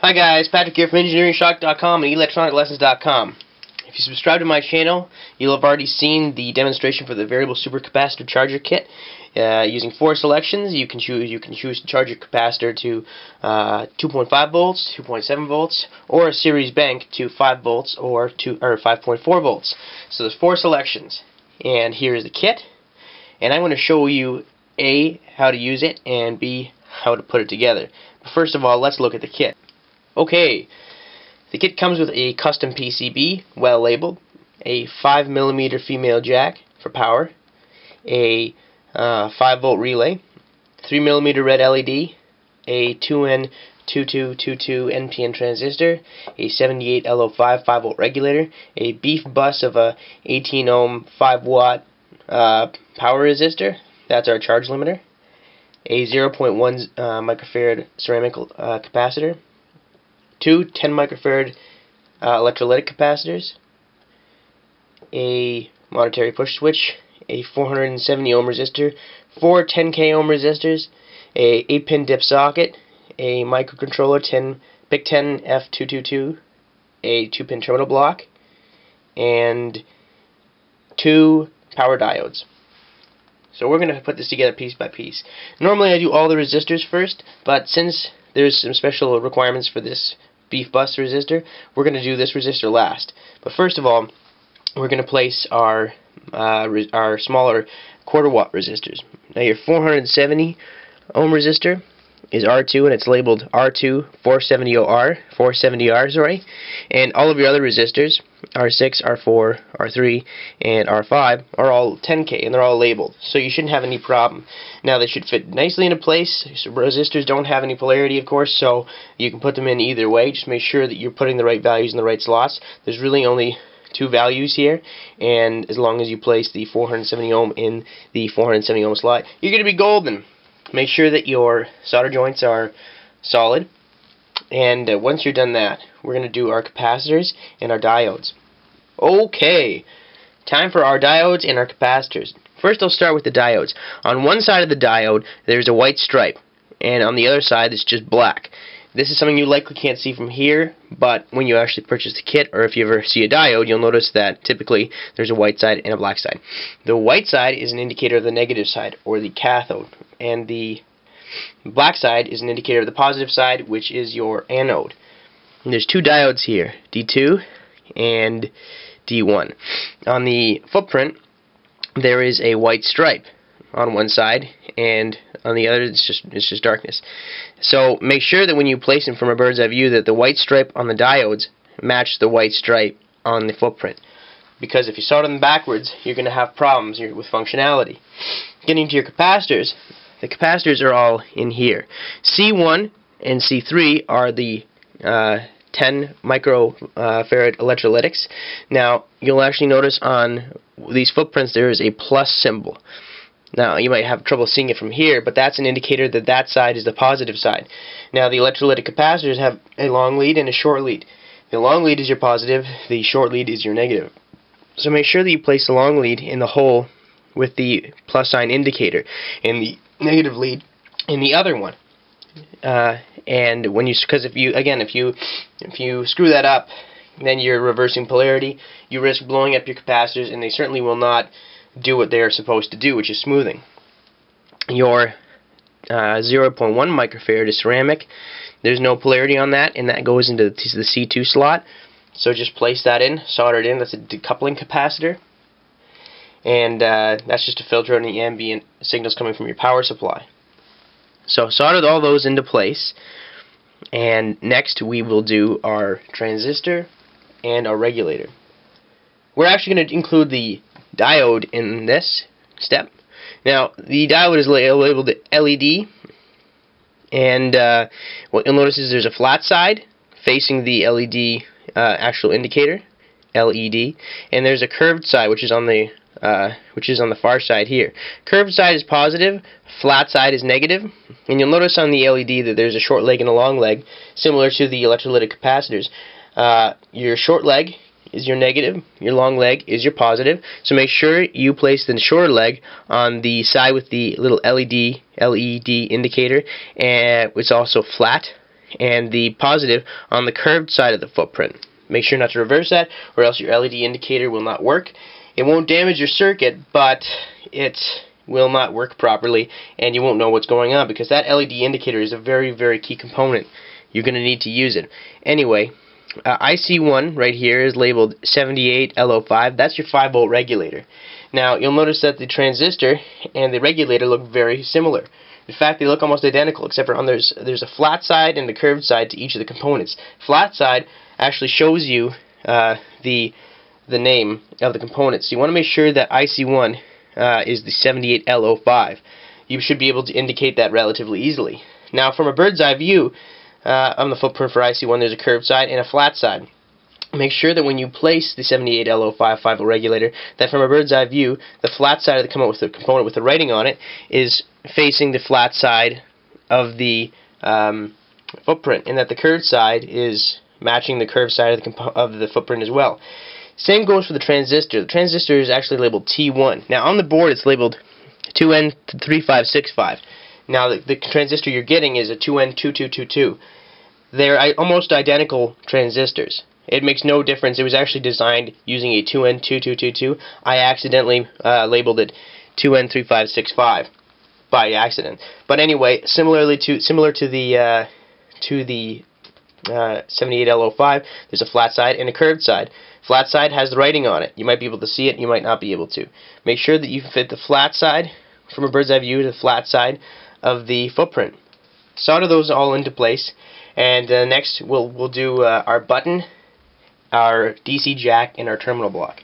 Hi guys, Patrick here from EngineeringShock.com and ElectronicLessons.com. If you subscribe to my channel, you'll have already seen the demonstration for the variable supercapacitor charger kit. Using 4 selections, you can choose to charge your capacitor to 2.5 volts, 2.7 volts, or a series bank to 5 volts or 5.4 volts. So there's 4 selections, and here is the kit. And I'm going to show you A, how to use it, and B, how to put it together. But first of all, let's look at the kit. Okay, the kit comes with a custom PCB, well labeled, a 5mm female jack for power, a 5-volt relay, 3mm red LED, a 2N2222 NPN transistor, a 78LO5 5-volt regulator, a beef bus of a 18-ohm 5-watt power resistor, that's our charge limiter, a 0.1 microfarad ceramic capacitor, 2 10 microfarad electrolytic capacitors, a monetary push switch, a 470 ohm resistor, 4 10k ohm resistors, a 8-pin dip socket, a microcontroller PIC 10 F222, a 2-pin terminal block, and 2 power diodes. So we're going to put this together piece by piece. Normally I do all the resistors first, but since there's some special requirements for this beef bus resistor, we're going to do this resistor last. But first of all, we're going to place our smaller quarter-watt resistors. Now your 470 ohm resistor is R2, and it's labeled R2 470R, and all of your other resistors, R6, R4, R3, and R5, are all 10K, and they're all labeled, so you shouldn't have any problem. Now they should fit nicely into place. Resistors don't have any polarity, of course, so you can put them in either way. Just make sure that you're putting the right values in the right slots. There's really only 2 values here, and as long as you place the 470 ohm in the 470 ohm slot, you're going to be golden. Make sure that your solder joints are solid, and once you're done that, we're going to do our capacitors and our diodes. Okay, time for our diodes and our capacitors. First I'll start with the diodes. On one side of the diode there's a white stripe, and on the other side it's just black. This is something you likely can't see from here, but when you actually purchase the kit, or if you ever see a diode, you'll notice that typically there's a white side and a black side. The white side is an indicator of the negative side, or the cathode, and the black side is an indicator of the positive side, which is your anode. And there's 2 diodes here, D2 and D1. On the footprint, there is a white stripe on one side, and on the other it's just darkness. So make sure that when you place them from a bird's eye view that the white stripe on the diodes match the white stripe on the footprint, because if you solder them backwards you're going to have problems with functionality. Getting to your capacitors, the capacitors are all in here. C1 and C3 are the 10 microfarad electrolytics. Now you'll actually notice on these footprints there is a plus symbol. Now you might have trouble seeing it from here, but that's an indicator that that side is the positive side. Now the electrolytic capacitors have a long lead and a short lead. The long lead is your positive, the short lead is your negative. So make sure that you place the long lead in the hole with the plus sign indicator, and the negative lead in the other one. And when you, because if you screw that up, then you're reversing polarity. You risk blowing up your capacitors, and they certainly will not do what they are supposed to do, which is smoothing. Your 0.1 microfarad is ceramic. There's no polarity on that, and that goes into the C2 slot. So just place that in, solder it in. That's a decoupling capacitor, and that's just to filter any ambient signals coming from your power supply. So solder all those into place, and next we will do our transistor and our regulator. We're actually going to include the diode in this step. Now the diode is labeled LED, and what you'll notice is there's a flat side facing the LED actual indicator, LED, and there's a curved side which is on the far side here. Curved side is positive, flat side is negative, and you'll notice on the LED that there's a short leg and a long leg, similar to the electrolytic capacitors. Your short leg is your negative, your long leg is your positive, so make sure you place the shorter leg on the side with the little LED indicator, and it's also flat, and the positive on the curved side of the footprint. Make sure not to reverse that, or else your LED indicator will not work. It won't damage your circuit, but it will not work properly, and you won't know what's going on, because that LED indicator is a very, very key component. You're going to need to use it. Anyway, IC1 right here is labeled 78L05. That's your 5-volt regulator. Now, you'll notice that the transistor and the regulator look very similar. In fact, they look almost identical, except for there's a flat side and a curved side to each of the components. Flat side actually shows you the name of the components. So you want to make sure that IC1 is the 78L05. You should be able to indicate that relatively easily. Now, from a bird's eye view on the footprint for IC1, there's a curved side and a flat side. Make sure that when you place the 78L05 5-volt regulator, that from a bird's eye view, the flat side of the component with the writing on it is facing the flat side of the footprint, and that the curved side is matching the curved side of the footprint as well. Same goes for the transistor. The transistor is actually labeled T1. Now on the board it's labeled 2N3565. Now the transistor you're getting is a 2N2222. They're almost identical transistors. It makes no difference. It was actually designed using a 2N2222. I accidentally labeled it 2N3565 by accident. But anyway, similar to the 78L05, there's a flat side and a curved side. Flat side has the writing on it. You might be able to see it, you might not be able to. Make sure that you fit the flat side from a bird's eye view to the flat side of the footprint. Solder those all into place, and next we'll do our button, our DC jack, and our terminal block.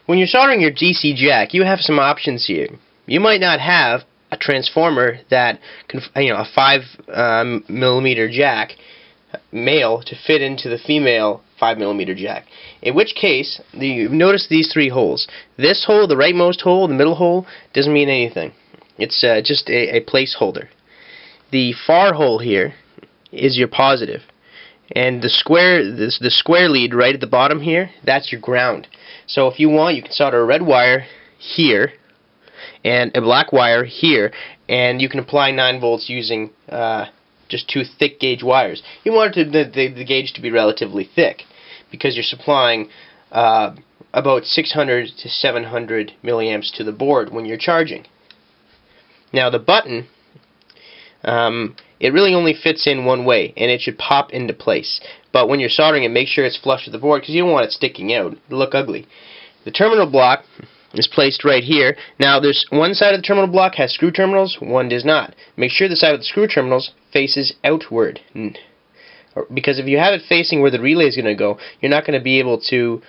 When you're soldering your DC jack, you have some options here. You might not have a transformer that a 5mm jack male to fit into the female 5mm jack. In which case, you notice these three holes. This hole, the rightmost hole, the middle hole, doesn't mean anything. It's just a placeholder. The far hole here is your positive, and the square lead right at the bottom here, that's your ground. So if you want, you can solder a red wire here and a black wire here, and you can apply 9 volts using just 2 thick gauge wires. You want the gauge to be relatively thick, because you're supplying about 600 to 700 milliamps to the board when you're charging. Now the button, it really only fits in one way, and it should pop into place. But when you're soldering it, make sure it's flush with the board, because you don't want it sticking out. It'll look ugly. The terminal block is placed right here. Now there's one side of the terminal block has screw terminals, one does not. Make sure the side with the screw terminals faces outward, because if you have it facing where the relay is going to go, you're not going to be able to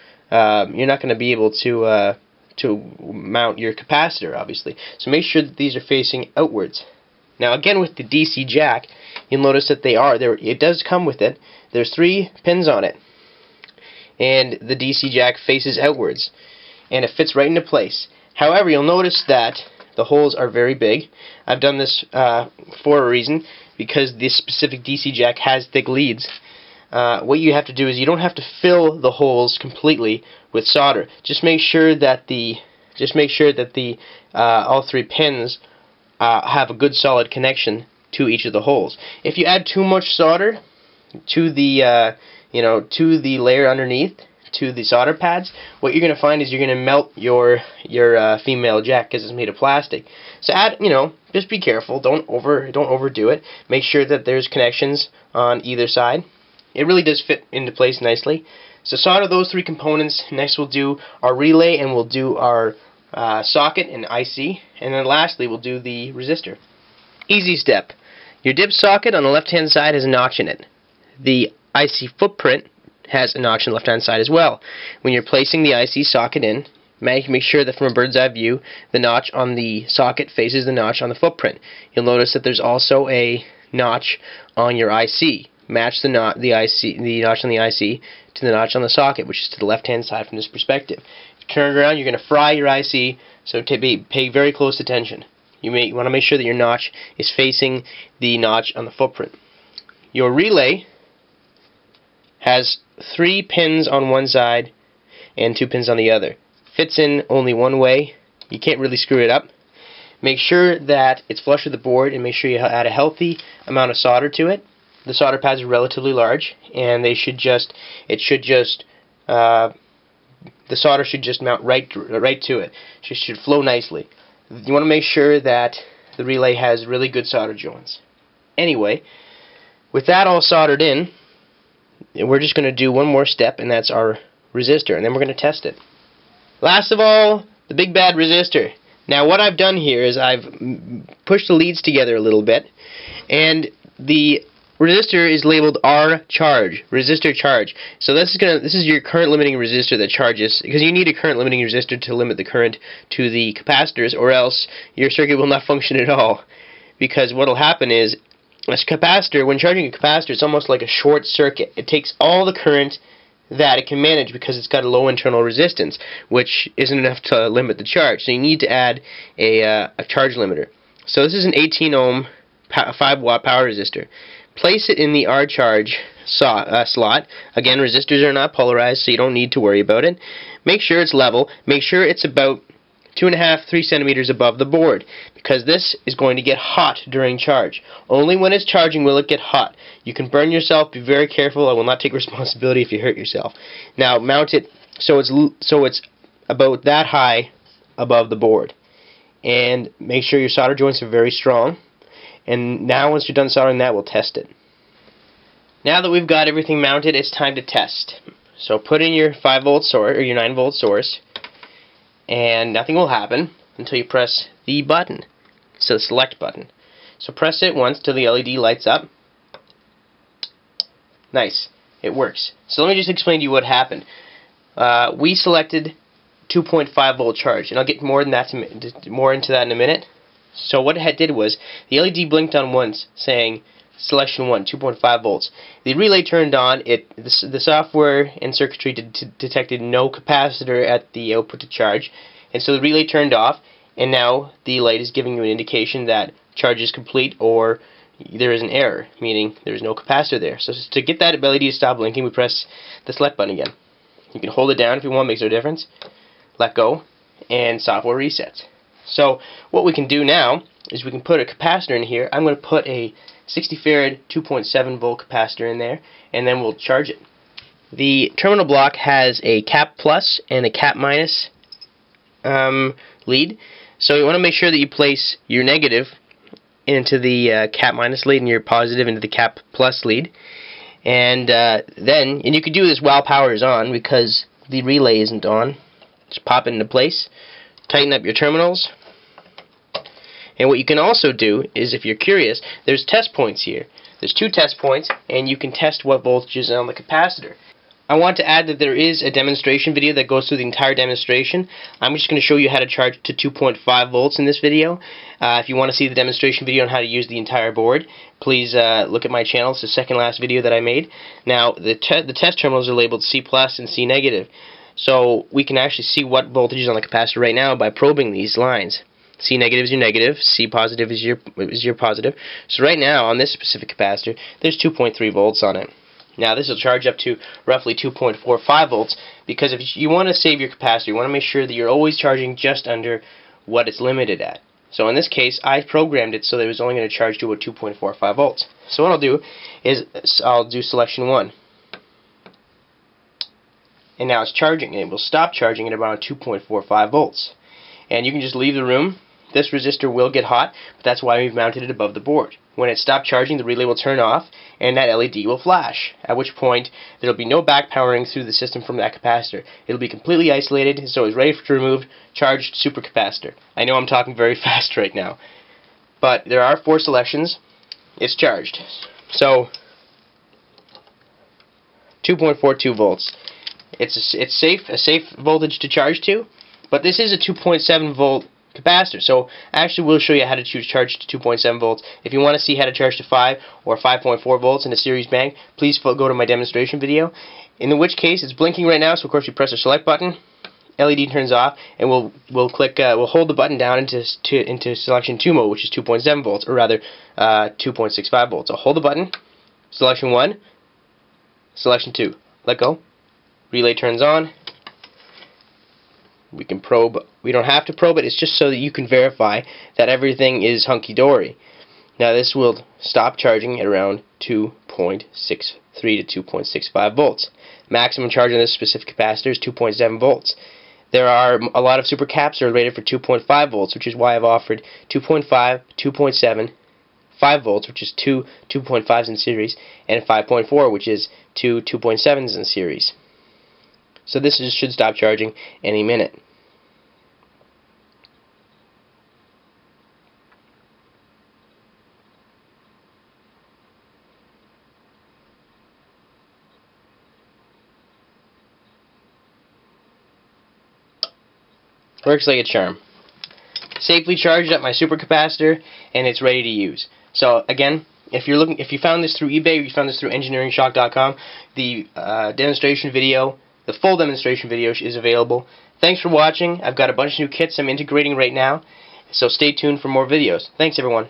mount your capacitor, obviously. So make sure that these are facing outwards. Now again, with the DC jack, you'll notice that it does come with it. There's 3 pins on it, and the DC jack faces outwards, and it fits right into place. However, you'll notice that the holes are very big. I've done this for a reason, because this specific DC jack has thick leads. What you have to do is you don't have to fill the holes completely with solder. Just make sure that all 3 pins have a good solid connection to each of the holes. If you add too much solder to the to the layer underneath, to the solder pads, what you're going to find is you're going to melt your female jack, because it's made of plastic. So just be careful. Don't overdo it. Make sure that there's connections on either side. It really does fit into place nicely. So solder those 3 components. Next we'll do our relay, and we'll do our socket and IC, and then lastly we'll do the resistor. Easy step. Your dip socket on the left hand side has a notch in it. The IC footprint has a notch on the left hand side as well. When you're placing the IC socket in, make sure that from a bird's eye view, the notch on the socket faces the notch on the footprint. You'll notice that there's also a notch on your IC. Match the notch on the IC to the notch on the socket, which is to the left hand side from this perspective. Turn it around, you're going to fry your IC, so pay very close attention. You want to make sure that your notch is facing the notch on the footprint. Your relay has 3 pins on one side and 2 pins on the other. Fits in only one way. You can't really screw it up. Make sure that it's flush with the board, and make sure you add a healthy amount of solder to it. the solder pads are relatively large, and the solder should just mount right to it. It should flow nicely. You want to make sure that the relay has really good solder joints. Anyway, with that all soldered in, we're just going to do one more step, and that's our resistor, and then we're going to test it. Last of all, the big bad resistor. Now what I've done here is I've pushed the leads together a little bit, and the resistor is labeled R charge, resistor charge. So this is your current limiting resistor that charges, because you need a current limiting resistor to limit the current to the capacitors, or else your circuit will not function at all. Because what will happen is, a capacitor, when charging a capacitor, it's almost like a short circuit. It takes all the current that it can manage because it's got a low internal resistance, which isn't enough to limit the charge. So you need to add a charge limiter. So this is an 18 ohm 5 watt power resistor. Place it in the R charge slot. Again, resistors are not polarized, so you don't need to worry about it. Make sure it's level. Make sure it's about 2.5–3 centimeters above the board, because this is going to get hot during charge. Only when it's charging will it get hot. You can burn yourself. Be very careful. I will not take responsibility if you hurt yourself. Now mount it so it's about that high above the board, and make sure your solder joints are very strong. And now once you're done soldering that, we'll test it. Now that we've got everything mounted, it's time to test. So put in your 5-volt source or your 9-volt source, and nothing will happen until you press the button. So the select button. So press it once till the LED lights up. Nice. It works. So let me just explain to you what happened. We selected 2.5 volt charge, and I'll get more into that in a minute. So what it did was, the LED blinked on once saying selection 1, 2.5 volts. The relay turned on. The software and circuitry detected no capacitor at the output to charge, and so the relay turned off, and now the light is giving you an indication that charge is complete, or there is an error, meaning there is no capacitor there. So to get that LED to stop blinking, we press the select button again. You can hold it down if you want, makes no difference. Let go, and software resets. So what we can do now is we can put a capacitor in here. I'm going to put a 60 farad 2.7 volt capacitor in there, and then we'll charge it. The terminal block has a cap plus and a cap minus lead, so you want to make sure that you place your negative into the cap minus lead and your positive into the cap plus lead, and you can do this while power is on because the relay isn't on. Just pop it into place, tighten up your terminals. And what you can also do is, if you're curious, there's test points here. There's 2 test points, and you can test what voltage is on the capacitor. I want to add that there is a demonstration video that goes through the entire demonstration. I'm just going to show you how to charge to 2.5 volts in this video. If you want to see the demonstration video on how to use the entire board, please look at my channel. It's the second last video that I made. Now, the test terminals are labeled C plus and C negative. So we can actually see what voltage is on the capacitor right now by probing these lines. C negative is your negative, C positive is your positive. So right now on this specific capacitor, there's 2.3 volts on it. Now this will charge up to roughly 2.45 volts, because if you want to save your capacitor, you want to make sure that you're always charging just under what it's limited at. So in this case, I programmed it so that it was only going to charge to about 2.45 volts. So what I'll do is I'll do selection 1. And now it's charging, and it will stop charging at about 2.45 volts. And you can just leave the room. This resistor will get hot, but that's why we've mounted it above the board. When it stops charging, the relay will turn off, and that LED will flash, at which point there will be no back powering through the system from that capacitor. It will be completely isolated, so it's ready to remove charged supercapacitor. I know I'm talking very fast right now, but there are 4 selections. It's charged. So 2.42 volts. It's a safe voltage to charge to, but this is a 2.7 volt capacitor, so actually we'll show you how to charge to 2.7 volts. If you want to see how to charge to 5 or 5.4 volts in a series bank, please go to my demonstration video, in which case it's blinking right now, so of course you press the select button, LED turns off, and we'll hold the button down into selection 2 mode, which is 2.7 volts, or rather 2.65 volts. So hold the button, selection 1, selection 2, let go, relay turns on. We can probe. We don't have to probe it. It's just so that you can verify that everything is hunky-dory. Now this will stop charging at around 2.63 to 2.65 volts. Maximum charge on this specific capacitor is 2.7 volts. There are a lot of super caps that are rated for 2.5 volts, which is why I've offered 2.5, 2.7, 5 volts, which is two 2.5s in series, and 5.4, which is two 2.7s in series. So this should stop charging any minute. Works like a charm. Safely charged up my supercapacitor, and it's ready to use. So again, if you found this through eBay or you found this through engineeringshock.com, the demonstration video, the full demonstration video is available. Thanks for watching. I've got a bunch of new kits I'm integrating right now, so stay tuned for more videos. Thanks everyone.